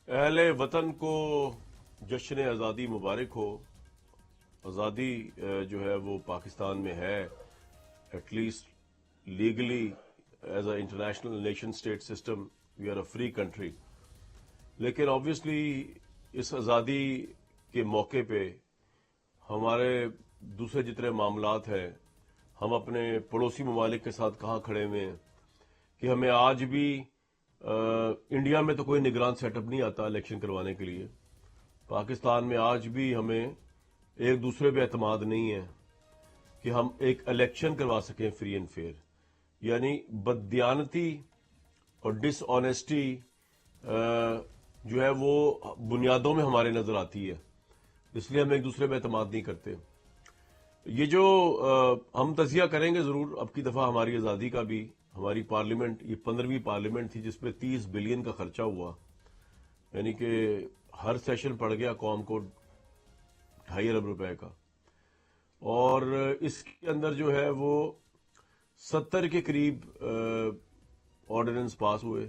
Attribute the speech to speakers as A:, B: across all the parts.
A: اہل وطن کو جشن آزادی مبارک ہو. آزادی جو ہے وہ پاکستان میں ہے، at least legally as a international nation state system we are a free country. لیکن آبویسلی اس آزادی کے موقع پہ ہمارے دوسرے جتنے معاملات ہیں، ہم اپنے پڑوسی ممالک کے ساتھ کہاں کھڑے ہوئے ہیں کہ ہمیں آج بھی انڈیا میں تو کوئی نگران سیٹ اپ نہیں آتا الیکشن کروانے کے لیے. پاکستان میں آج بھی ہمیں ایک دوسرے پہ اعتماد نہیں ہے کہ ہم ایک الیکشن کروا سکیں فری اینڈ فیئر. یعنی بددیانتی اور ڈس آنیسٹی جو ہے وہ بنیادوں میں ہمارے نظر آتی ہے، اس لیے ہم ایک دوسرے پہ اعتماد نہیں کرتے. یہ جو ہم تجزیہ کریں گے ضرور اب کی دفعہ ہماری آزادی کا بھی. ہماری پارلیمنٹ یہ 15ویں پارلیمنٹ تھی جس پہ 30 بلین کا خرچہ ہوا، یعنی کہ ہر سیشن پڑ گیا قوم کو 2.5 ارب روپے کا. اور اس کے اندر جو ہے وہ 70 کے قریب آرڈیننس پاس ہوئے،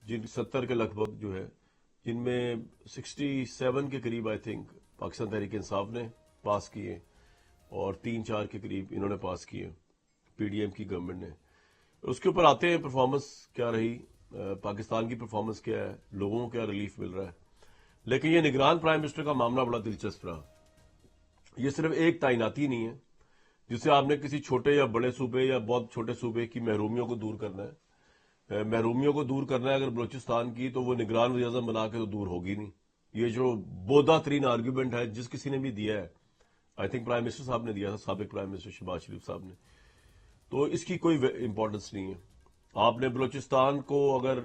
A: جن 70 کے لگ بھگ جو ہے، جن میں 67 کے قریب آئی تھنک پاکستان تحریک انصاف نے پاس کیے اور 3-4 کے قریب انہوں نے پاس کیے پی ڈی ایم کی گورنمنٹ نے. اس کے اوپر آتے ہیں پرفارمنس کیا رہی، پاکستان کی پرفارمنس کیا ہے، لوگوں کو کیا ریلیف مل رہا ہے. لیکن یہ نگران پرائم منسٹر کا معاملہ بڑا دلچسپ رہا. یہ صرف ایک تعیناتی نہیں ہے جسے آپ نے کسی چھوٹے یا بڑے صوبے یا بہت چھوٹے صوبے کی محرومیوں کو دور کرنا ہے. محرومیوں کو دور کرنا ہے اگر بلوچستان کی تو وہ نگران وزیر اعظم بنا کے تو دور ہوگی نہیں. یہ جو بودا ترین آرگیومنٹ ہے جس کسی نے بھی دیا ہے، آئی تھنک پرائم منسٹر صاحب نے دیا تھا، سابق پرائم منسٹر شہباز شریف صاحب نے، تو اس کی کوئی امپورٹنس نہیں ہے. آپ نے بلوچستان کو اگر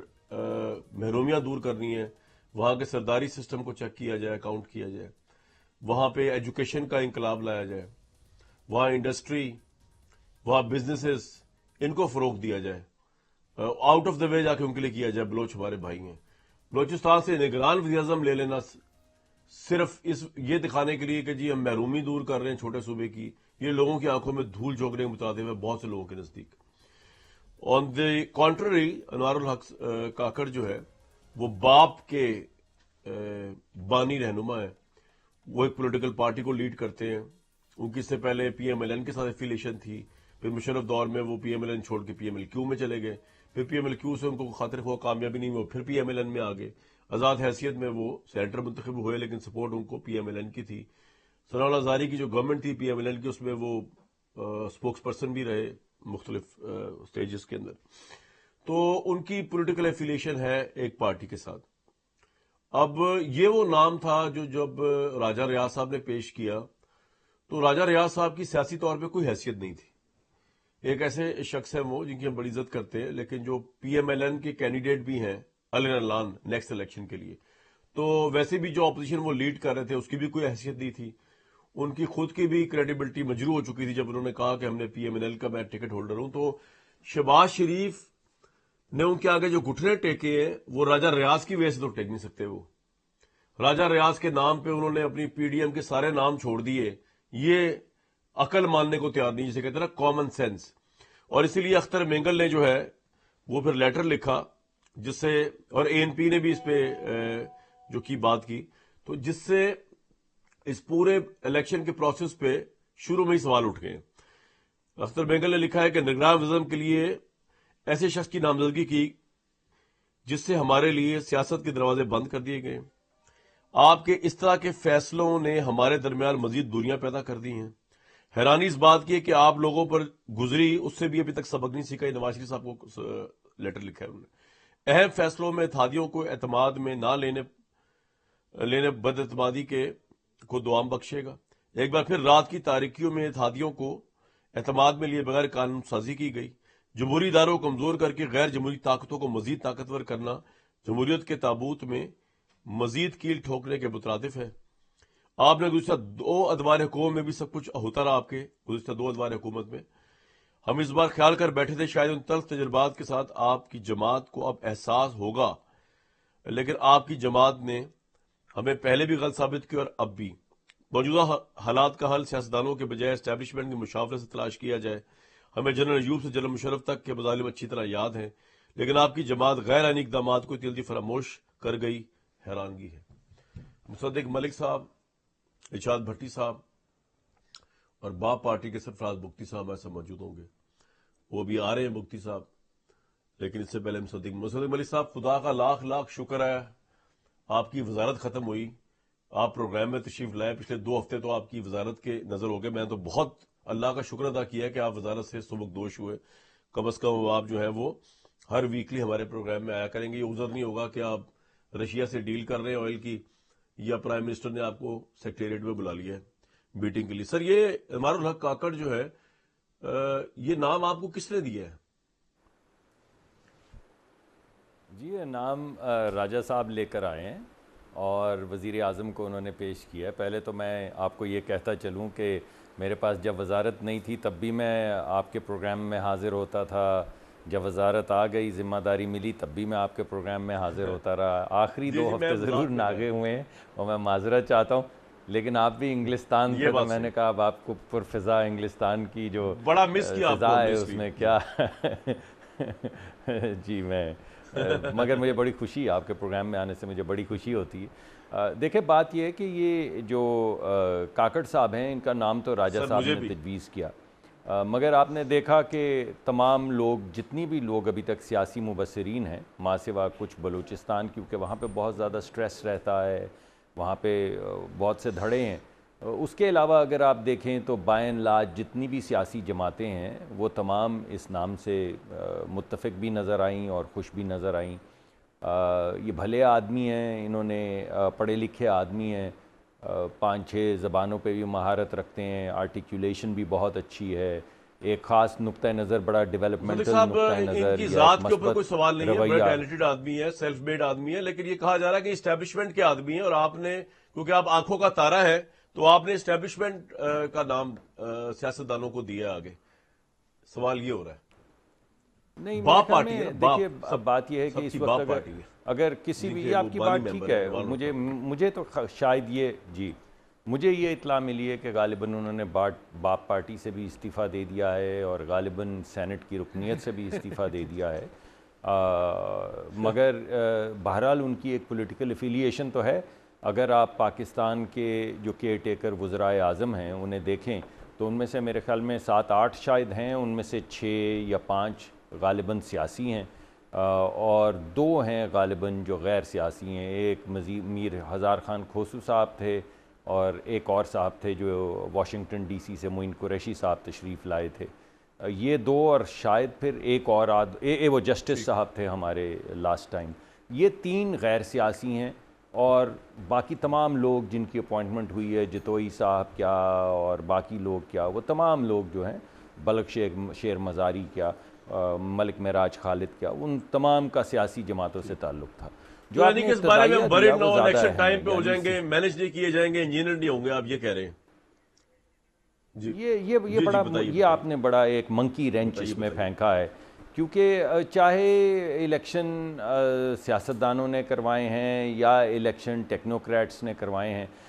A: محرومیاں دور کرنی ہے، وہاں کے سرداری سسٹم کو چیک کیا جائے، کاؤنٹ کیا جائے، وہاں پہ ایجوکیشن کا انقلاب لایا جائے، وہاں انڈسٹری، وہاں بزنسز، ان کو فروغ دیا جائے، آؤٹ آف دا وے جا کے ان کے لیے کیا جائے. بلوچ ہمارے بھائی ہیں. بلوچستان سے نگران وزیر اعظم لے لینا صرف یہ دکھانے کے لیے کہ جی ہم محرومی دور کر رہے ہیں چھوٹے صوبے کی، یہ لوگوں کی آنکھوں میں دھول جھونکنے کے مترادف ہے بہت سے لوگوں کے نزدیک. آن دی کانٹرری انوار الحق کاکڑ جو ہے وہ باپ کے بانی رہنما ہے. وہ ایک پولیٹیکل پارٹی کو لیڈ کرتے ہیں. ان کی اس سے پہلے پی ایم ایل این کے ساتھ ایفیلیشن تھی، پھر مشرف دور میں وہ پی ایم ایل این چھوڑ کے پی ایم ایل کیو میں چلے گئے، پھر پی ایم ایل کیو سے ان کو خاطر خواہ کامیابی نہیں ہوئی، پھر پی ایم ایل این میں آ گئے. آزاد حیثیت میں وہ سینیٹر منتخب ہوئے لیکن سپورٹ ان کو پی ایم ایل این کی تھی. ثناء اللہ زاری کی جو گورنمنٹ تھی پی ایم ایل این کی، اس میں وہ اسپوکس پرسن بھی رہے مختلف سٹیجز کے اندر. تو ان کی پولیٹیکل ایفیلیشن ہے ایک پارٹی کے ساتھ. اب یہ وہ نام تھا جو جب راجہ ریاض صاحب نے پیش کیا تو راجہ ریاض صاحب کی سیاسی طور پہ کوئی حیثیت نہیں تھی. ایک ایسے شخص ہیں وہ جن کی ہم بڑی عزت کرتے ہیں، لیکن جو پی ایم ایل این کے کینڈیڈیٹ بھی ہیں علن اللان نیکسٹ الیکشن کے لیے، تو ویسے بھی جو اپوزیشن وہ لیڈ کر رہے تھے اس کی بھی کوئی حیثیت نہیں تھی. ان کی خود کی بھی کریڈیبلٹی مجروح ہو چکی تھی جب انہوں نے کہا کہ ہم نے پی ایم ایل این کا میں ٹکٹ ہولڈر ہوں. تو شہباز شریف نے ان کے آگے جو گھٹنے ٹیکے ہیں وہ راجہ ریاض کی وجہ سے تو ٹیک نہیں سکتے. وہ راجہ ریاض کے نام پہ انہوں نے اپنی پی ڈی ایم کے سارے نام چھوڑ دیے. یہ عقل ماننے کو تیار نہیں، جسے کہتے ہیں نا کامن سینس. اور اسی لیے اختر مینگل نے جو ہے وہ پھر لیٹر لکھا جس سے، اور اے این پی نے بھی اس پہ جو کی بات کی، تو جس سے اس پورے الیکشن کے پروسیس پہ شروع میں ہی سوال اٹھ گئے. اختر مینگل نے لکھا ہے کہ نگران وزم کے لیے ایسے شخص کی نامزدگی کی جس سے ہمارے لیے سیاست کے دروازے بند کر دیے گئے. آپ کے اس طرح کے فیصلوں نے ہمارے درمیان مزید دوریاں پیدا کر دی ہیں. حیرانی اس بات کی ہے کہ آپ لوگوں پر گزری اس سے بھی ابھی تک سبق نہیں سیکھا. نواز شریف صاحب کو لیٹر لکھا ہے انہوں نے. اہم فیصلوں میں اتحادیوں کو اعتماد میں نہ لینے بد اعتمادی کو دوام بخشے گا. ایک بار پھر رات کی تاریکیوں میں اتحادیوں کو اعتماد میں لیے بغیر قانون سازی کی گئی. جمہوری اداروں کو کمزور کر کے غیر جمہوری طاقتوں کو مزید طاقتور کرنا جمہوریت کے تابوت میں مزید کیل ٹھوکنے کے مترادف ہے. آپ نے گزشتہ 2 ادوار حکومت میں بھی سب کچھ ہوتا رہا. آپ کے گزشتہ 2 ادوار حکومت میں ہم اس بار خیال کر بیٹھے تھے شاید ان تلخ تجربات کے ساتھ آپ کی جماعت کو اب احساس ہوگا، لیکن آپ کی جماعت نے ہمیں پہلے بھی غلط ثابت کیا اور اب بھی. موجودہ حالات کا حل سیاستدانوں کے بجائے اسٹیبلشمنٹ کی مشاورت سے تلاش کیا جائے. ہمیں جنرل ایوب سے جنرل مشرف تک کے مظالم اچھی طرح یاد ہیں، لیکن آپ کی جماعت غیر آئینی اقدامات کو جلدی فراموش کر گئی حیرانگی ہے. مصدق ملک صاحب، ارشاد بھٹی صاحب اور باپ پارٹی کے سرفراز بگٹی صاحب ہمارے ساتھ موجود ہوں گے. وہ بھی آ رہے ہیں بگٹی صاحب، لیکن اس سے پہلے مصدق ملک صاحب، خدا کا لاکھ لاکھ شکر ہے آپ کی وزارت ختم ہوئی، آپ پروگرام میں تشریف لائے. پچھلے 2 ہفتے تو آپ کی وزارت کے نظر ہو گئے. میں نے تو بہت اللہ کا شکر ادا کیا کہ آپ وزارت سے سبکدوش ہوئے. کم از کم آپ جو ہے وہ ہر ویکلی ہمارے پروگرام میں آیا کریں گے. یہ عذر نہیں ہوگا کہ آپ رشیا سے ڈیل کر رہے ہیں آئل کی، یا پرائم منسٹر نے آپ کو سیکریٹریٹ میں بلا لیا ہے میٹنگ کے لیے. سر، یہ امار الحق کاکڑ جو ہے، یہ نام آپ کو کس نے دیا ہے؟
B: جی، یہ نام راجہ صاحب لے کر آئے ہیں اور وزیر اعظم کو انہوں نے پیش کیا ہے. پہلے تو میں آپ کو یہ کہتا چلوں کہ میرے پاس جب وزارت نہیں تھی تب بھی میں آپ کے پروگرام میں حاضر ہوتا تھا. جب وزارت آ گئی، ذمہ داری ملی، تب بھی میں آپ کے پروگرام میں حاضر ہوتا رہا. آخری 2 ہفتے ضرور ناگے ہوئے ہیں اور میں معذرت چاہتا ہوں، لیکن آپ بھی انگلستان تھے تو میں نے کہا اب آپ کو پرفضا انگلستان کی جو
A: بڑا مس کیا
B: فضا ہے اس میں کیا جی مگر مجھے بڑی خوشی، آپ کے پروگرام میں آنے سے مجھے بڑی خوشی ہوتی ہے. دیکھیں، بات یہ ہے کہ یہ جو کاکڑ صاحب ہیں، ان کا نام تو راجہ صاحب نے تجویز کیا، مگر آپ نے دیکھا کہ تمام لوگ، جتنی بھی لوگ ابھی تک سیاسی مبصرین ہیں، ماں سوا کچھ بلوچستان، کیونکہ وہاں پہ بہت زیادہ سٹریس رہتا ہے، وہاں پہ بہت سے دھڑے ہیں. اس کے علاوہ اگر آپ دیکھیں تو بائن لاج جتنی بھی سیاسی جماعتیں ہیں وہ تمام اس نام سے متفق بھی نظر آئیں اور خوش بھی نظر آئیں. یہ بھلے آدمی ہیں، انہوں نے پڑھے لکھے آدمی ہیں، 5-6 زبانوں پہ بھی مہارت رکھتے ہیں، آرٹیکولیشن بھی بہت اچھی ہے، ایک خاص نقطہ نظر، بڑا ڈیولپمنٹل نقطہ نظر،
A: ان کی ذات کے اوپر کوئی سوال نہیں ہے، بڑا ٹیلنٹڈ آدمی ہے، سیلف میڈ آدمی ہے. لیکن یہ کہا جا رہا ہے کہ اسٹیبلشمنٹ کے آدمی ہیں، اور آپ نے، کیونکہ آپ آنکھوں کا تارا ہے، تو آپ نے اسٹیبلشمنٹ کا نام سیاستدانوں کو دیا آگے. سوال یہ ہو رہا ہے.
B: نہیں، میرے خیال میں دیکھیے بات یہ ہے کہ اس وقت
A: پارٹی ہے،
B: اگر کسی بھی، یہ آپ کی بات ٹھیک ہے، مجھے تو شاید مجھے یہ اطلاع ملی ہے کہ غالباً انہوں نے باپ پارٹی سے بھی استعفیٰ دے دیا ہے اور غالباً سینٹ کی رکنیت سے بھی استعفیٰ دے دیا ہے. مگر بہرحال ان کی ایک پولیٹیکل افیلیشن تو ہے. اگر آپ پاکستان کے جو کیئر ٹیکر وزرائے اعظم ہیں انہیں دیکھیں تو ان میں سے میرے خیال میں 7-8 شاید ہیں، ان میں سے 6 یا 5 غالباً سیاسی ہیں اور 2 ہیں غالباً جو غیر سیاسی ہیں. ایک میر ہزار خان کھوسو صاحب تھے اور ایک اور صاحب تھے جو واشنگٹن ڈی سی سے معین قریشی صاحب تشریف لائے تھے. یہ 2 اور شاید پھر ایک اور وہ جسٹس صاحب تھے ہمارے لاسٹ ٹائم. یہ 3 غیر سیاسی ہیں اور باقی تمام لوگ جن کی اپوائنٹمنٹ ہوئی ہے، جتوئی صاحب کیا اور باقی لوگ کیا، وہ تمام لوگ جو ہیں، بلک شیر مزاری کیا، ملک معراج خالد کیا، ان تمام کا سیاسی جماعتوں سے تعلق تھا. جو
A: یعنی کہ اس بارے میں ہم بریڈ نہ ہو، الیکشن ٹائم پہ ہو جائیں گے، مینج نہیں کیے جائیں گے، انجینئر نہیں ہوں گے، آپ یہ کہہ رہے ہیں.
B: یہ آپ نے بڑا ایک منکی رینچ اس میں پھینکا ہے، کیونکہ چاہے الیکشن سیاستدانوں نے کروائے ہیں یا الیکشن ٹیکنوکریٹس نے کروائے ہیں،